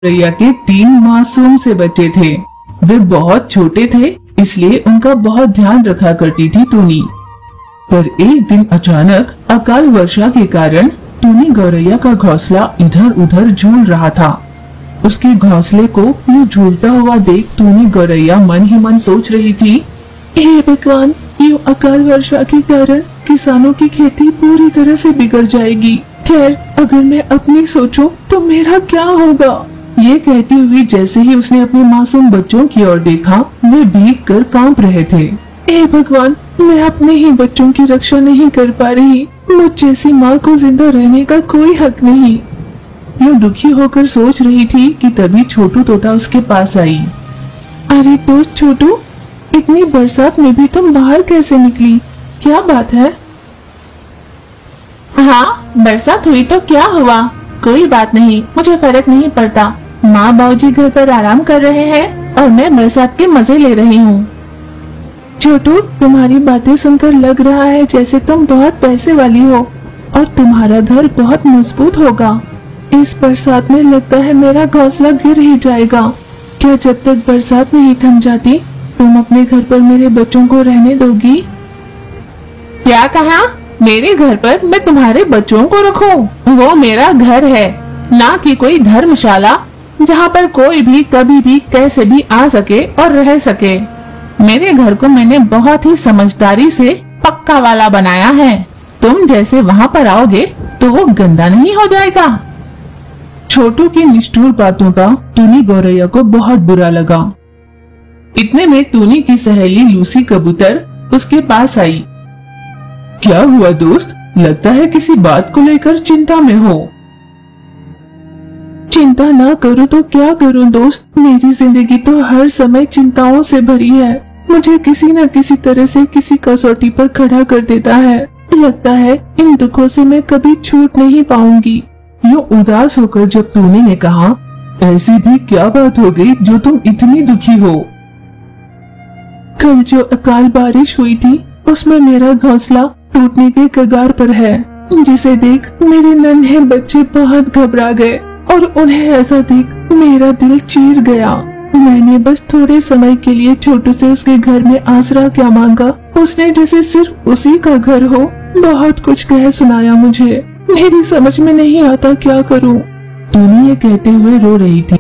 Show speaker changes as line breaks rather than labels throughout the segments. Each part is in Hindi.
गौरैया के 3 मासूम से बच्चे थे। वे बहुत छोटे थे, इसलिए उनका बहुत ध्यान रखा करती थी टूनी। पर एक दिन अचानक अकाल वर्षा के कारण टूनी गौरैया का घोंसला इधर उधर झूल रहा था। उसके घोंसले को यूं झूलता हुआ देख टूनी गौरैया मन ही मन सोच रही थी, हे भगवान, यूं अकाल वर्षा के कारण किसानों की खेती पूरी तरह से बिगड़ जाएगी। खैर, अगर मैं अपनी सोचूं तो मेरा क्या होगा। ये कहती हुई जैसे ही उसने अपने मासूम बच्चों की ओर देखा, वे भीग कर कांप रहे थे। हे भगवान, मैं अपने ही बच्चों की रक्षा नहीं कर पा रही। मुझ जैसी माँ को जिंदा रहने का कोई हक नहीं। यूं दुखी होकर सोच रही थी कि तभी छोटू तोता उसके पास आई। अरे दोस्त छोटू, इतनी बरसात में भी तुम बाहर कैसे निकली? क्या बात है?
हाँ, बरसात हुई तो क्या हुआ, कोई बात नहीं, मुझे फर्क नहीं पड़ता। माँ बाबूजी घर पर आराम कर रहे हैं और मैं बरसात के मजे ले रही हूँ।
छोटू, तुम्हारी बातें सुनकर लग रहा है जैसे तुम बहुत पैसे वाली हो और तुम्हारा घर बहुत मजबूत होगा। इस बरसात में लगता है मेरा घोंसला गिर ही जाएगा। क्या जब तक बरसात नहीं थम जाती तुम अपने घर पर मेरे बच्चों को रहने दोगी?
क्या कहा? मेरे घर पर मैं तुम्हारे बच्चों को रखूं? वो मेरा घर है, ना कि कोई धर्मशाला जहाँ पर कोई भी कभी भी कैसे भी आ सके और रह सके। मेरे घर को मैंने बहुत ही समझदारी से पक्का वाला बनाया है। तुम जैसे वहाँ पर आओगे तो वो गंदा नहीं हो जाएगा।
छोटू की निष्ठुर बातों का टूनी गौरैया को बहुत बुरा लगा। इतने में टूनी की सहेली लूसी कबूतर उसके पास आई। क्या हुआ दोस्त? लगता है किसी बात को लेकर चिंता में हो। चिंता ना करूं तो क्या करूं दोस्त, मेरी जिंदगी तो हर समय चिंताओं से भरी है। मुझे किसी न किसी तरह से किसी कसौटी पर खड़ा कर देता है। लगता है इन दुखों से मैं कभी छूट नहीं पाऊंगी। यूं उदास होकर जब टूनी ने कहा, ऐसी भी क्या बात हो गई जो तुम इतनी दुखी हो? कल जो अकाल बारिश हुई थी उसमें मेरा घोंसला टूटने के कगार पर है, जिसे देख मेरे नन्हे बच्चे बहुत घबरा गए और उन्हें ऐसा देख मेरा दिल चीर गया। मैंने बस थोड़े समय के लिए छोटू से उसके घर में आसरा क्या मांगा। उसने जैसे सिर्फ उसी का घर हो बहुत कुछ कह सुनाया मुझे। मेरी समझ में नहीं आता क्या करूं। टूनी ये कहते हुए रो रही थी।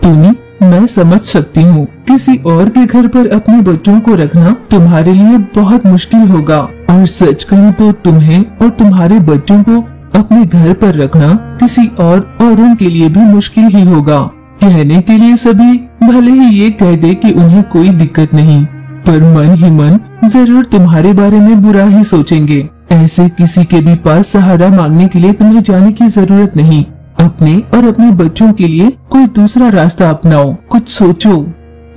टूनी, मैं समझ सकती हूँ, किसी और के घर पर अपने बच्चों को रखना तुम्हारे लिए बहुत मुश्किल होगा और सच कहूँ तो तुम्हें और तुम्हारे बच्चों को अपने घर पर रखना किसी औरों के लिए भी मुश्किल ही होगा। कहने के लिए सभी भले ही ये कह दे कि उन्हें कोई दिक्कत नहीं, पर मन ही मन जरूर तुम्हारे बारे में बुरा ही सोचेंगे। ऐसे किसी के भी पास सहारा मांगने के लिए तुम्हें जाने की जरूरत नहीं। अपने और अपने बच्चों के लिए कोई दूसरा रास्ता अपनाओ, कुछ सोचो।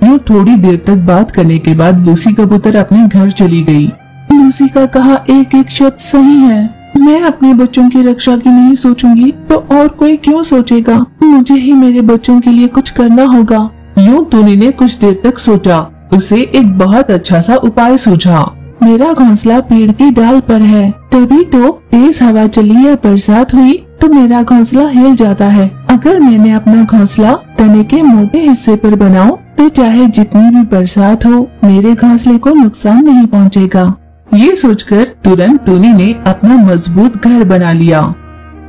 यूं थोड़ी देर तक बात करने के बाद लूसी कबूतर अपने घर चली गई। लूसी का कहा एक एक शब्द सही है। मैं अपने बच्चों की रक्षा की नहीं सोचूंगी तो और कोई क्यों सोचेगा। मुझे ही मेरे बच्चों के लिए कुछ करना होगा। यूं टूनी ने कुछ देर तक सोचा। उसे एक बहुत अच्छा सा उपाय सूझा। मेरा घोंसला पेड़ की डाल पर है, तभी तो तेज हवा चली या बरसात हुई तो मेरा घोंसला हिल जाता है। अगर मैंने अपना घोंसला तने के मोटे हिस्से पर बनाऊं तो चाहे जितनी भी बरसात हो मेरे घोंसले को नुकसान नहीं पहुंचेगा। ये सोचकर तुरंत टूनी ने अपना मजबूत घर बना लिया।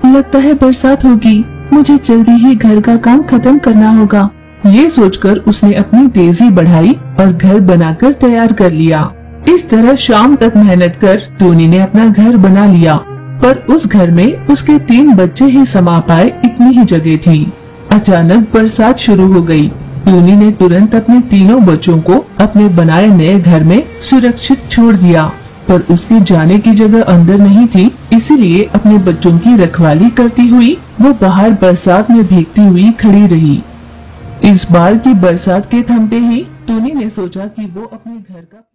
लगता है बरसात होगी, मुझे जल्दी ही घर का काम खत्म करना होगा। ये सोचकर उसने अपनी तेजी बढ़ाई और घर बनाकर तैयार कर लिया। इस तरह शाम तक मेहनत कर टूनी ने अपना घर बना लिया, पर उस घर में उसके 3 बच्चे ही समा पाए, इतनी ही जगह थी। अचानक बरसात शुरू हो गई। टूनी ने तुरंत अपने तीनों बच्चों को अपने बनाए नए घर में सुरक्षित छोड़ दिया, पर उसके जाने की जगह अंदर नहीं थी, इसीलिए अपने बच्चों की रखवाली करती हुई वो बाहर बरसात में भीगती हुई खड़ी रही। इस बार की बरसात के थमते ही टूनी ने सोचा कि वो अपने घर का